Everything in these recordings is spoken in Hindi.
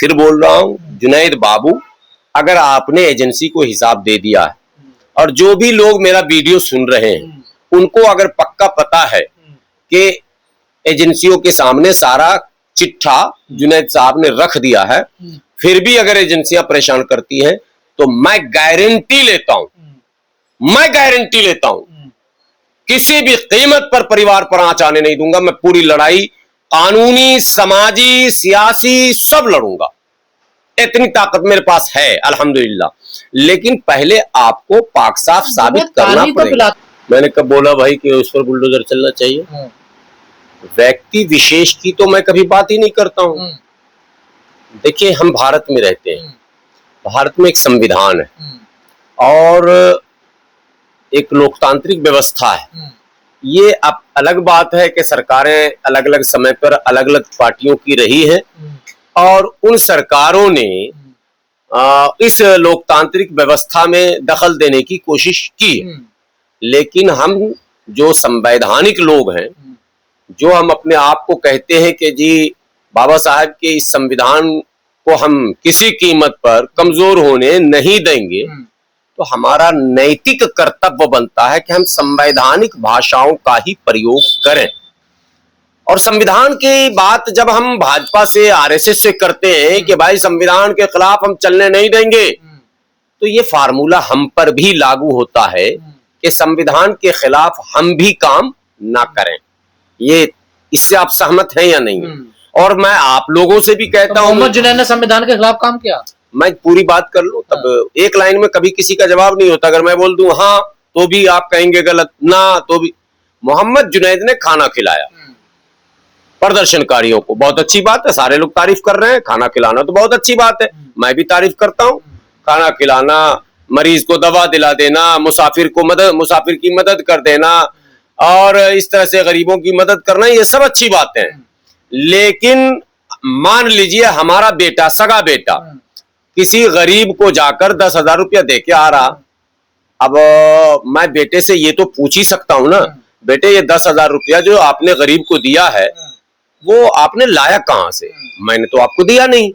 फिर बोल रहा हूं, जुनैद बाबू, अगर आपने एजेंसी को हिसाब दे दिया है और जो भी लोग मेरा वीडियो सुन रहे हैं उनको अगर पक्का पता है कि एजेंसियों के सामने सारा चिट्ठा जुनैद साहब ने रख दिया है, फिर भी अगर एजेंसियां परेशान करती हैं तो मैं गारंटी लेता हूं किसी भी कीमत पर परिवार पर आंच आने नहीं दूंगा। मैं पूरी लड़ाई कानूनी, समाजी, सियासी सब लड़ूंगा। इतनी ताकत मेरे पास है अल्हम्दुलिल्लाह। लेकिन पहले आपको पाक साफ साबित करना पड़ेगा। मैंने कब बोला भाई कि उस पर बुलडोजर चलना चाहिए? व्यक्ति विशेष की तो मैं कभी बात ही नहीं करता हूं। देखिए, हम भारत में रहते हैं, भारत में एक संविधान है और एक लोकतांत्रिक व्यवस्था है। ये अब अलग बात है कि सरकारें अलग अलग समय पर अलग अलग पार्टियों की रही है और उन सरकारों ने इस लोकतांत्रिक व्यवस्था में दखल देने की कोशिश की। लेकिन हम जो संवैधानिक लोग हैं, जो हम अपने आप को कहते हैं कि जी बाबा साहब के इस संविधान को हम किसी कीमत पर कमजोर होने नहीं देंगे, तो हमारा नैतिक कर्तव्य बनता है कि हम संवैधानिक भाषाओं का ही प्रयोग करें। और संविधान की बात जब हम भाजपा से, आरएसएस से करते हैं कि भाई संविधान के खिलाफ हम चलने नहीं देंगे, तो ये फार्मूला हम पर भी लागू होता है कि संविधान के खिलाफ हम भी काम ना करें। ये इससे आप सहमत हैं या नहीं? और मैं आप लोगों से भी कहता हूं, मोहम्मद जुनैद ने संविधान के खिलाफ काम किया। मैं पूरी बात कर लूं तब एक लाइन में कभी किसी का जवाब नहीं होता। अगर मैं बोल दूं हाँ तो भी आप कहेंगे गलत, ना तो भी। मोहम्मद जुनैद ने खाना खिलाया प्रदर्शनकारियों को, बहुत अच्छी बात है, सारे लोग तारीफ कर रहे हैं। खाना खिलाना तो बहुत अच्छी बात है, मैं भी तारीफ करता हूं। खाना खिलाना, मरीज को दवा दिला देना, मुसाफिर की मदद कर देना और इस तरह से गरीबों की मदद करना, ये सब अच्छी बातें हैं। लेकिन मान लीजिए हमारा बेटा, सगा बेटा, किसी गरीब को जाकर 10,000 रुपया दे के आ रहा। अब मैं बेटे से ये तो पूछ ही सकता हूं ना, बेटे ये 10,000 रुपया जो आपने गरीब को दिया है वो आपने लाया कहां से? मैंने तो आपको दिया नहीं।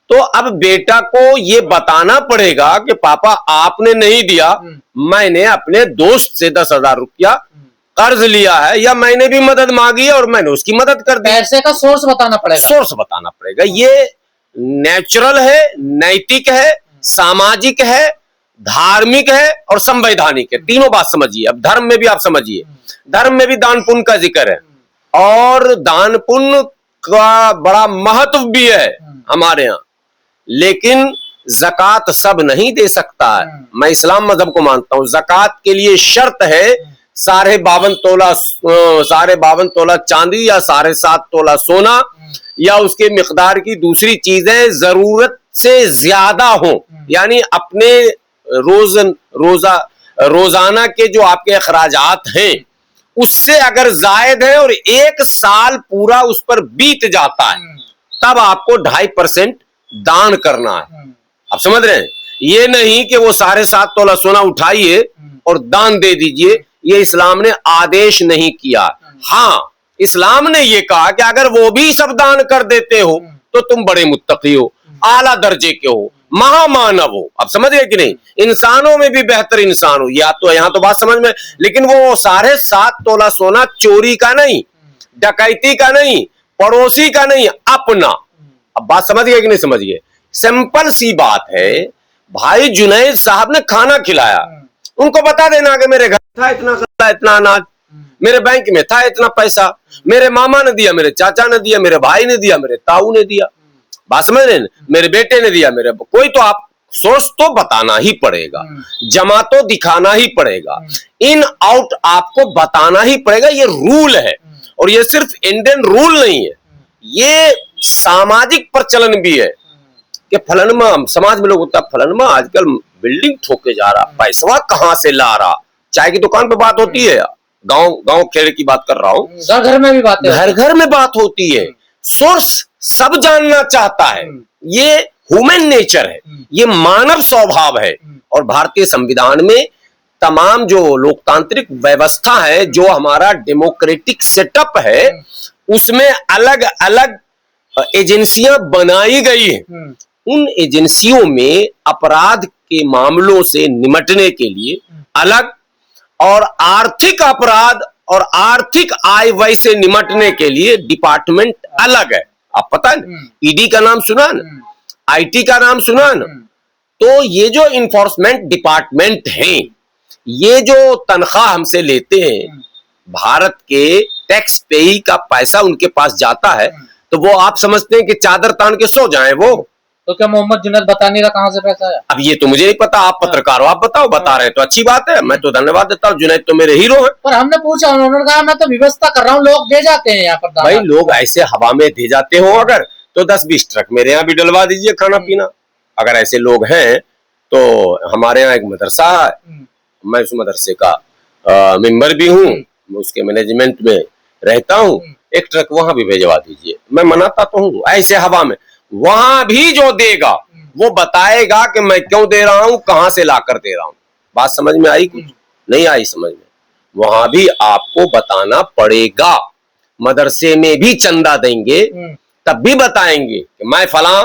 तो अब बेटा को ये बताना पड़ेगा कि पापा आपने नहीं दिया, मैंने अपने दोस्त से 10,000 रुपया कर्ज लिया है या मैंने भी मदद मांगी है और मैंने उसकी मदद कर दी। पैसे का सोर्स बताना पड़ेगा, सोर्स बताना पड़ेगा। ये नेचुरल है, नैतिक है, सामाजिक है, धार्मिक है और संवैधानिक है। तीनों बात समझिए। अब धर्म में भी आप समझिए, धर्म में भी दान पुण्य का जिक्र है और दान पुण्य का बड़ा महत्व भी है हमारे यहाँ। लेकिन ज़कात सब नहीं दे सकता है। मैं इस्लाम मजहब को मानता हूं। ज़कात के लिए शर्त है 52.5 तोला चांदी या 7.5 तोला सोना या उसके मिकदार की दूसरी चीजें जरूरत से ज्यादा हो। यानी अपने रोजाना के जो आपके अखराजात हैं उससे अगर जायद है और 1 साल पूरा उस पर बीत जाता है, तब आपको 2.5% दान करना है। आप समझ रहे हैं? ये नहीं कि वो 7.5 तोला सोना उठाइए और दान दे दीजिए, ये इस्लाम ने आदेश नहीं किया। हाँ, इस्लाम ने ये कहा कि अगर वो भी सब दान कर देते हो तो तुम बड़े मुत्तकी हो, आला दर्जे के हो, महामानव हो। आप समझ गए कि नहीं? इंसानों में भी बेहतर इंसान हो। या तो यहां तो बात समझ में, लेकिन वो 7.5 तोला सोना चोरी का नहीं, डकैती का नहीं, पड़ोसी का नहीं, अपना। अब बात समझ गए कि नहीं समझ गए? सिंपल सी बात है। भाई जुनैद साहब ने खाना खिलाया, उनको बता देना कि मेरे घर था इतना अनाज, मेरे बैंक में था इतना पैसा, मेरे मामा ने दिया, मेरे चाचा ने दिया, मेरे भाई ने दिया, मेरे ताऊ ने दिया। बात समझ रहे हैं? मेरे बेटे ने दिया, मेरे कोई तो आप सोर्स तो बताना ही पड़ेगा, जमा तो दिखाना ही पड़ेगा, इन आउट आपको बताना ही पड़ेगा। ये रूल है और ये सिर्फ इंडियन रूल नहीं है, ये सामाजिक प्रचलन भी है कि फलनमा समाज में लोग होता है, फलनमा आजकल बिल्डिंग ठोके जा रहा, पैसा कहां से ला रहा। चाय की दुकान पे बात होती है, गांव खेड़ की बात कर रहा हूं, घर में भी बात है, घर में बात होती है। सोर्स सब जानना चाहता है, ये ह्यूमन नेचर है, ये मानव स्वभाव है। और भारतीय संविधान में तमाम जो लोकतांत्रिक व्यवस्था है, जो हमारा डेमोक्रेटिक सेटअप है, उसमें अलग अलग एजेंसियां बनाई गई हैं, उन एजेंसियों में अपराध के मामलों से निपटने के लिए अलग और आर्थिक अपराध और आर्थिक आय व्यय से निपटने के लिए डिपार्टमेंट अलग है। आप पता है, ईडी का नाम सुना ना, आईटी का नाम सुना ना। तो ये जो इन्फोर्समेंट डिपार्टमेंट हैं, ये जो तनख्वाह हमसे लेते हैं, भारत के टैक्स पेई का पैसा उनके पास जाता है, तो वो आप समझते हैं कि चादर तान के सो जाएं वो? तो क्या मोहम्मद जुनैद बताने का कहां से पैसा है? अब ये तो मुझे नहीं पता, आप पत्रकार हो, आप बताओ। बता रहे हैं तो अच्छी बात है, मैं तो धन्यवाद देता हूँ, जुनैद तो मेरे हीरो हैं। पर हमने पूछा, उन्होंने कहा मैं तो व्यवस्था कर रहा हूँ, लोग दे जाते हैं यहाँ पर। भाई लोग ऐसे हवा में दे जाते हो अगर, तो 10-20 ट्रक मेरे यहाँ भी डलवा दीजिए खाना पीना। अगर ऐसे लोग हैं तो हमारे यहाँ एक मदरसा है, मैं उस मदरसे का मेंबर भी हूँ, उसके मैनेजमेंट में रहता हूँ, एक ट्रक वहां भी भेजवा दीजिए। मैं मनाता तो हूँ ऐसे हवा में, वहां भी जो देगा वो बताएगा कि मैं क्यों दे रहा हूं, कहां से लाकर दे रहा हूं। बात समझ में आई? कुछ नहीं आई समझ में? वहां भी आपको बताना पड़ेगा। मदरसे में भी चंदा देंगे तब भी बताएंगे कि मैं फला,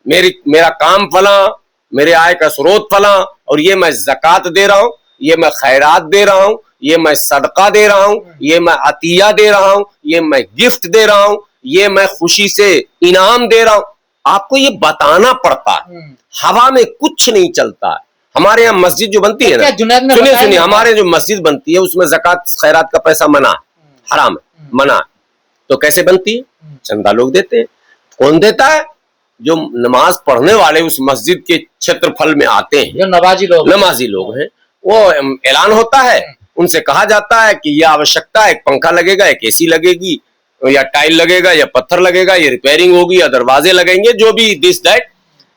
मेरा काम फला, मेरे आय का स्रोत फला, और ये मैं ज़कात दे रहा हूं, ये मैं खैरात दे रहा हूं, ये मैं सदका दे रहा हूं, ये मैं अतिया दे रहा हूं, ये मैं गिफ्ट दे रहा हूं, ये मैं खुशी से इनाम दे रहा हूं। आपको ये बताना पड़ता है। हवा में कुछ नहीं चलता है। हमारे यहाँ मस्जिद जो बनती है ना, सुनिए, हमारे जो मस्जिद बनती है उसमें ज़कात खैरात का पैसा मना, हराम है, मना। तो कैसे बनती है? चंदा लोग देते हैं। कौन देता है? जो नमाज पढ़ने वाले उस मस्जिद के क्षेत्रफल में आते हैं, जो नमाजी लोग हैं, वो ऐलान होता है, उनसे कहा जाता है कि यह आवश्यकता है, एक पंखा लगेगा, एक एसी लगेगी, या टाइल लगेगा, या पत्थर लगेगा, ये रिपेयरिंग होगी, या दरवाजे लगेंगे, जो भी दिस दैट।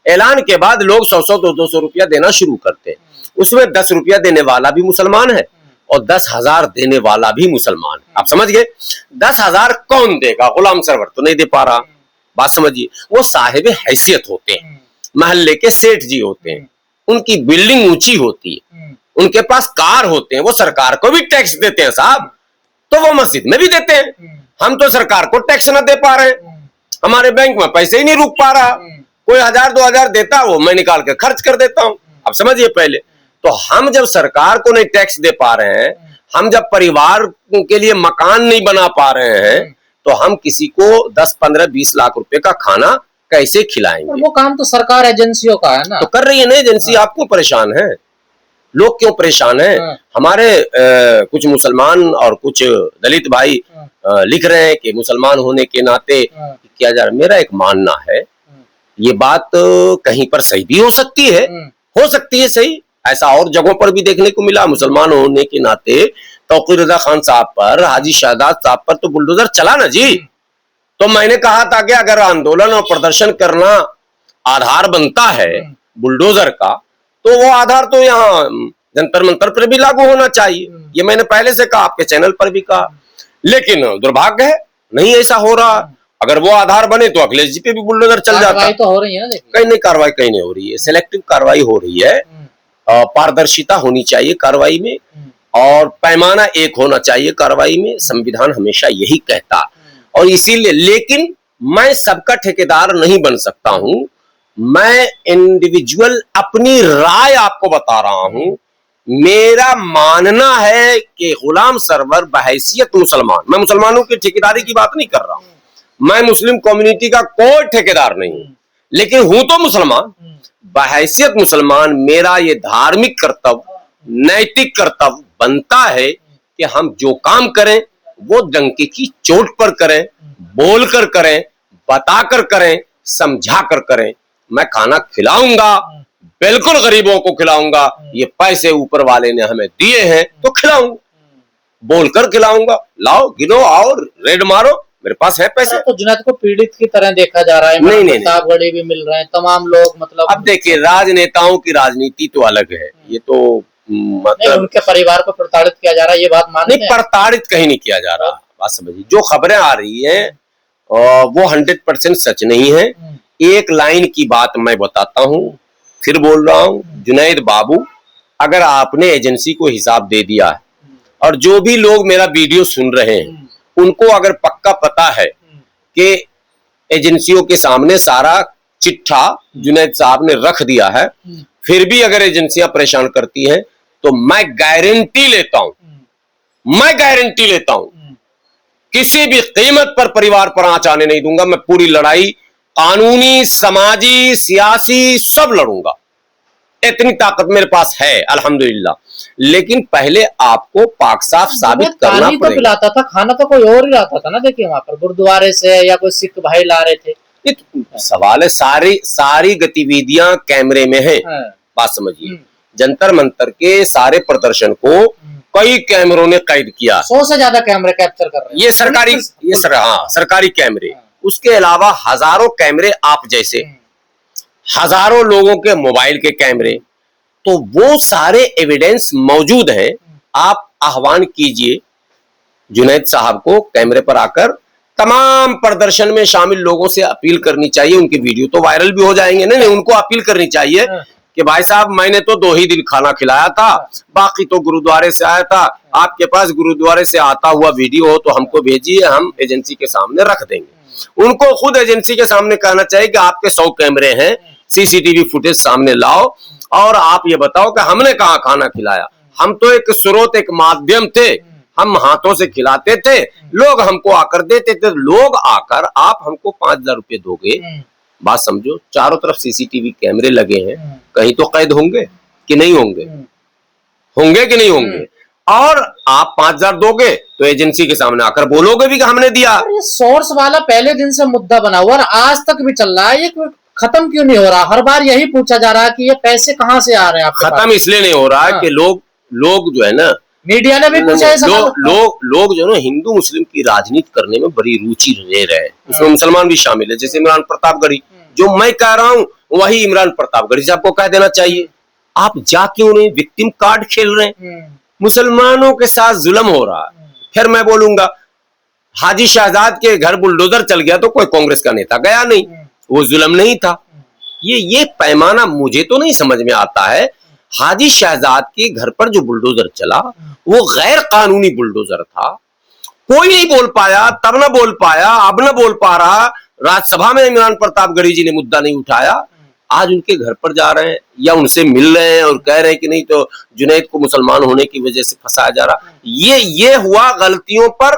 ऐलान के बाद लोग 100-100, 200 रुपया देना शुरू करते हैं। उसमें 10 रुपया देने वाला भी मुसलमान है और 10,000 देने वाला भी मुसलमान है। आप समझ गए? 10,000 कौन देगा? गुलाम सरवर तो नहीं दे पा रहा। बात समझिए, वो साहिब हैसियत होते हैं, महल्ले के सेठ जी होते हैं, उनकी बिल्डिंग ऊंची होती है, उनके पास कार होते हैं, वो सरकार को भी टैक्स देते हैं साहब, तो वो मस्जिद में भी देते हैं। हम तो सरकार को टैक्स ना दे पा रहे हैं, हमारे बैंक में पैसे ही नहीं रुक पा रहा। कोई 1,000-2,000 देता, वो मैं निकाल के खर्च कर देता हूं। अब समझिए पहले तो हम जब सरकार को नहीं टैक्स दे पा रहे हैं, हम जब परिवार के लिए मकान नहीं बना पा रहे हैं, तो हम किसी को 10, 15, 20 लाख रुपए का खाना कैसे खिलाएंगे? वो काम तो सरकार एजेंसियों का है ना। तो कर रही है ना एजेंसी। आप क्यों परेशान है? लोग क्यों परेशान है? हमारे कुछ मुसलमान और कुछ दलित भाई लिख रहे हैं कि मुसलमान होने के नाते किया जा रहा। मेरा एक मानना है, ये बात कहीं पर सही भी हो सकती है सही। ऐसा और जगहों पर भी देखने को मिला। मुसलमान होने के नाते तौकीर रजा खान साहब पर, हाजी शाहदाद साहब पर तो बुलडोजर चला ना जी। तो मैंने कहा था कि अगर आंदोलन और प्रदर्शन करना आधार बनता है बुलडोजर का, तो वो आधार तो यहाँ जंतर मंतर पर भी लागू होना चाहिए। ये मैंने पहले से कहा, आपके चैनल पर भी कहा, लेकिन दुर्भाग्य है नहीं ऐसा हो रहा। अगर वो आधार बने तो अखिलेश जी पे भी बुलडोजर चल जाता। तो हो रही है ना, कहीं नहीं कार्रवाई, कहीं नहीं हो रही है। सिलेक्टिव कार्रवाई हो रही है। पारदर्शिता होनी चाहिए कार्रवाई में, और पैमाना एक होना चाहिए कार्रवाई में। संविधान हमेशा यही कहता, और इसीलिए, लेकिन मैं सबका ठेकेदार नहीं बन सकता हूं। मैं इंडिविजुअल अपनी राय आपको बता रहा हूं। मेरा मानना है कि गुलाम सरवर बहैसियत मुसलमान, मैं मुसलमानों की ठेकेदारी की बात नहीं कर रहा हूं, मैं मुस्लिम कम्युनिटी का कोई ठेकेदार नहीं हूं, लेकिन हूं तो मुसलमान। बहैसियत मुसलमान मेरा ये धार्मिक कर्तव्य, नैतिक कर्तव्य बनता है कि हम जो काम करें वो डंके की चोट पर करें, बोलकर करें, बताकर करें, समझा कर करें। मैं खाना खिलाऊंगा, बिल्कुल गरीबों को खिलाऊंगा। ये पैसे ऊपर वाले ने हमें दिए हैं तो खिलाऊंगा, बोलकर खिलाऊंगा। लाओ, गिनो, आओ, रेड मारो, मेरे पास है पैसे। तो जुनैद को पीड़ित की तरह देखा जा रहा है। नहीं, गड़ी भी मिल रहे हैं तमाम लोग, मतलब अब देखिए, राजनेताओं की राजनीति तो अलग है। ये तो मतलब उनके परिवार को प्रताड़ित किया जा रहा है, ये बात मानते हैं? नहीं, प्रताड़ित कहीं नहीं किया जा रहा। बात समझिए, जो खबरें आ रही हैं वो 100% सच नहीं है। एक लाइन की बात मैं बताता हूं, फिर बोल रहा हूं, जुनैद बाबू, अगर आपने एजेंसी को हिसाब दे दिया है, और जो भी लोग मेरा वीडियो सुन रहे हैं उनको अगर पक्का पता है कि एजेंसियों के सामने सारा चिट्ठा जुनैद साहब ने रख दिया है, फिर भी अगर एजेंसियां परेशान करती हैं तो मैं गारंटी लेता हूं किसी भी कीमत पर परिवार पर आंच आने नहीं दूंगा। मैं पूरी लड़ाई कानूनी, समाजी, सियासी सब लड़ूंगा। इतनी ताकत मेरे पास है अल्हम्दुलिल्लाह। लेकिन पहले आपको पाक साफ साबित करना पानी तो पड़ेगा। पिलाता था, खाना तो कोई और ही लाता था ना। देखिए वहां पर गुरुद्वारे से या कोई सिख भाई ला रहे थे। ये तो सवाल है, सारी गतिविधियां कैमरे में है। बात समझिए, जंतर मंतर के सारे प्रदर्शन को कई कैमरों ने कैद किया। 100 से ज्यादा कैमरे कैप्चर कर रहे हैं। ये सरकारी कैमरे। उसके अलावा हजारों कैमरे आप जैसे, हजारों लोगों के मोबाइल के कैमरे, तो वो सारे एविडेंस मौजूद हैं। आप आह्वान कीजिए जुनैद साहब को कैमरे पर आकर तमाम प्रदर्शन में शामिल लोगों से अपील करनी चाहिए। उनके वीडियो तो वायरल भी हो जाएंगे। नहीं, उनको अपील करनी चाहिए कि भाई साहब मैंने तो 2 ही दिन खाना खिलाया था, बाकी तो गुरुद्वारे से आया था। आपके पास गुरुद्वारे से आता हुआ वीडियो हो तो हमको भेजिए, हम एजेंसी के सामने रख देंगे। उनको खुद एजेंसी के सामने कहना चाहिए कि आपके 100 कैमरे हैं, सीसीटीवी फुटेज सामने लाओ और आप ये बताओ कि हमने कहाँ खाना खिलाया। हम तो एक स्रोत, एक माध्यम थे, हम हाथों से खिलाते थे, लोग हमको आकर देते थे। लोग आकर आप हमको 5,000 रुपये दोगे, बात समझो। चारों तरफ सीसीटीवी कैमरे लगे हैं, कहीं तो कैद होंगे कि नहीं होंगे? होंगे कि नहीं होंगे? और आप 5,000 दोगे तो एजेंसी के सामने आकर बोलोगे भी कि हमने दिया। ये सोर्स वाला पहले दिन से मुद्दा बना हुआ और आज तक भी चल रहा है। ये खत्म क्यों नहीं हो रहा? हर बार यही पूछा जा रहा है कि ये पैसे कहाँ से आ रहे हैं आपके पास? खत्म इसलिए नहीं हो रहा है कि लोग जो है ना, मीडिया ने भी पूछा है। लोग जो है ना हिंदू मुस्लिम की राजनीति करने में बड़ी रुचि ले रहे हैं। उसमें मुसलमान भी शामिल है, जैसे इमरान प्रतापगढ़ी। जो मैं कह रहा हूं वही इमरान प्रतापगढ़ी साहब को कह देना चाहिए। आप जा क्यों नहीं विक्टिम कार्ड खेल रहे हैं? मुसलमानों के साथ जुल्म हो रहा है। फिर मैं बोलूंगा हाजी शहजाद के घर बुलडोजर चल गया तो कोई कांग्रेस का नेता गया नहीं, वो जुल्म नहीं था। ये पैमाना मुझे तो नहीं समझ में आता है। हाजी शहजाद के घर पर जो बुलडोजर चला वो गैर कानूनी बुलडोजर था। कोई नहीं बोल पाया, तब ना बोल पाया, अब ना बोल पा रहा। राज्यसभा में इमरान प्रतापगढ़ी जी ने मुद्दा नहीं उठाया। आज उनके घर पर जा रहे हैं या उनसे मिल रहे हैं और कह रहे हैं कि नहीं तो जुनैद को मुसलमान होने की वजह से फंसाया जा रहा। ये हुआ गलतियों पर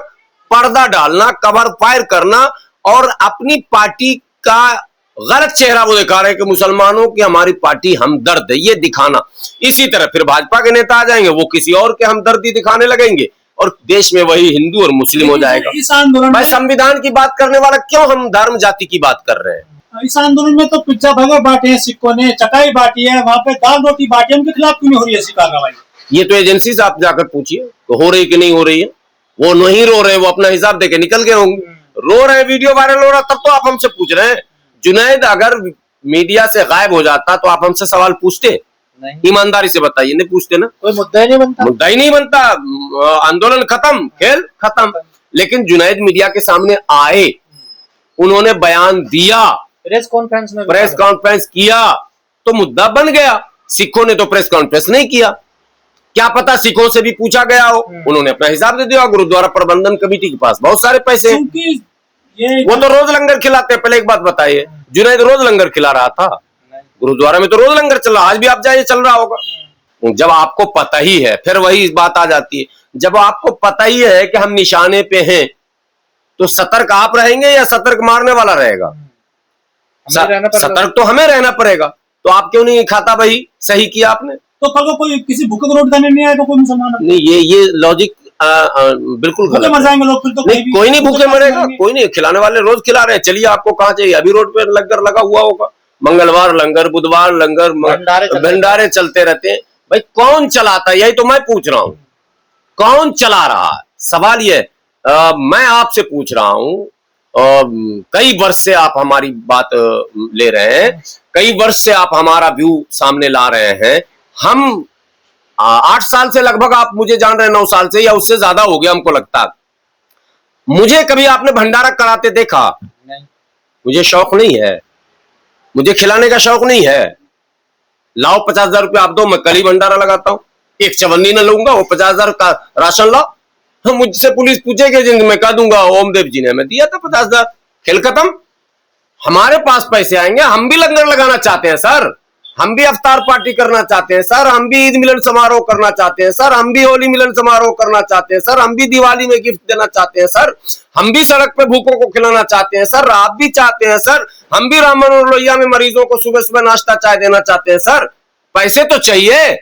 पर्दा डालना, कवर फायर करना और अपनी पार्टी का गलत चेहरा वो दिखा रहे हैं कि मुसलमानों की हमारी पार्टी हमदर्द है, ये दिखाना। इसी तरह फिर भाजपा के नेता आ जाएंगे, वो किसी और के हमदर्दी दिखाने लगेंगे और देश में वही हिंदू और मुस्लिम हो जाएगा। इस आंदोलन भाई संविधान की बात करने वाला क्यों हम धर्म जाति की बात कर रहे हैं? इस आंदोलन में तो पिज्जा बर्गर बांटे हैं सिखों ने, चटाई बांटी है, वहाँ पे दाल रोटी बांटी है। उनके खिलाफ क्यों नहीं हो रही है ऐसी कार्रवाई? ये तो एजेंसी से आप जाकर पूछिए तो हो रही कि नहीं हो रही है। वो नहीं रो रहे, वो अपना हिसाब देके निकल गए होंगे। रो रहे, वीडियो वायरल हो रहा, तब तो आप हमसे पूछ रहे हैं। जुनैद अगर मीडिया से गायब हो जाता तो आप हमसे सवाल पूछते? नहीं। ईमानदारी से बताइए, नहीं पूछते ना। कोई मुद्दा ही नहीं बनता। मुद्दा ही नहीं बनता, आंदोलन खत्म, खेल खत्म। लेकिन जुनैद मीडिया के सामने आए, उन्होंने बयान दिया, प्रेस कॉन्फ्रेंस किया तो मुद्दा बन गया। सिखों ने तो प्रेस कॉन्फ्रेंस नहीं किया। क्या पता सिखों से भी पूछा गया हो, उन्होंने अपना हिसाब दे दिया। गुरुद्वारा प्रबंधन कमेटी के पास बहुत सारे पैसे हैं, वो तो रोज लंगर खिलाते हैं। पहले एक बात बताइए, जुनैद रोज लंगर खिला रहा था? गुरुद्वारा में तो रोज लंगर चल रहा, आज भी आप जाइए चल रहा होगा। जब आपको पता ही है, फिर वही बात आ जाती है, जब आपको पता ही है कि हम निशाने पे हैं तो सतर्क आप रहेंगे या सतर्क मारने वाला रहेगा? सतर्क तो हमें रहना पड़ेगा। तो आप क्यों नहीं खाता? भाई सही किया आपने। तो कल को कोई किसी भूखे को रोटी खाने नहीं आएगा कोई मुसलमान? नहीं, ये लॉजिक बिल्कुल गलत मर जाएंगे लोग फिर तो। नहीं, कोई नहीं भूखे मरेगा, कोई नहीं। खिलाने वाले रोज खिला रहे हैं। चलिए आपको कहाँ चाहिए? अभी रोड पे लंगर लगा हुआ होगा, मंगलवार लंगर, बुधवार लंगर, भंडारे चलते रहते हैं। भाई कौन चलाता है? यही तो मैं पूछ रहा हूँ, कौन चला रहा है? सवाल ये मैं आपसे पूछ रहा हूँ। कई वर्ष से आप हमारी बात ले रहे हैं, कई वर्ष से आप हमारा व्यू सामने ला रहे हैं। हम 8 साल से लगभग आप मुझे जान रहे हैं, 9 साल से या उससे ज्यादा हो गया हमको लगता है। मुझे कभी आपने भंडारा कराते देखा? नहीं। मुझे शौक नहीं है, मुझे खिलाने का शौक नहीं है। लाओ 50,000 रुपये आप दो, मैं कल ही भंडारा लगाता हूँ। एक चवन्नी न लूंगा, वो 50,000 का राशन लाओ। हम मुझसे पुलिस पूछेगी, मैं कह दूंगा ओमदेव जी ने हमें दिया था 50,000, खेल खत्म। हमारे पास पैसे आएंगे, हम भी लंगर लगाना चाहते हैं सर, हम भी अफ्तार पार्टी करना चाहते हैं सर, हम भी ईद मिलन समारोह करना चाहते हैं सर, हम भी होली मिलन समारोह करना चाहते हैं सर, हम भी दिवाली में गिफ्ट देना चाहते हैं सर, हम भी सड़क पे भूखों को खिलाना चाहते हैं सर, आप भी चाहते हैं सर, हम भी राम मनोहर लोहिया में मरीजों को सुबह सुबह नाश्ता चाय देना चाहते हैं सर। पैसे तो चाहिए।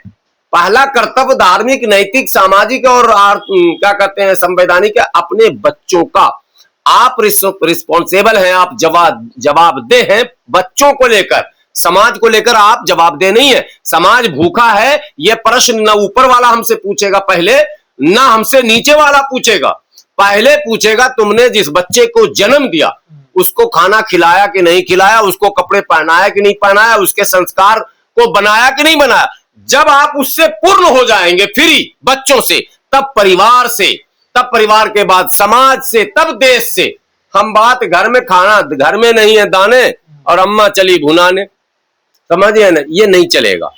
पहला कर्तव्य धार्मिक, नैतिक, सामाजिक और क्या कहते हैं संवैधानिक, अपने बच्चों का आप रिस्पॉन्सिबल हैं, आप जवाबदेह हैं बच्चों को लेकर, समाज को लेकर आप जवाबदेह नहीं है। समाज भूखा है यह प्रश्न न ऊपर वाला हमसे पूछेगा पहले, ना हमसे नीचे वाला पूछेगा। पहले पूछेगा तुमने जिस बच्चे को जन्म दिया उसको खाना खिलाया कि नहीं खिलाया, उसको कपड़े पहनाया कि नहीं पहनाया, उसके संस्कार को बनाया कि नहीं बनाया। जब आप उससे पूर्ण हो जाएंगे फ्री बच्चों से, तब परिवार से, तब परिवार के बाद समाज से, तब देश से। हम बात घर में खाना, घर में नहीं है दाने और अम्मा चली भुनाने, समझिए ना, ये नहीं चलेगा।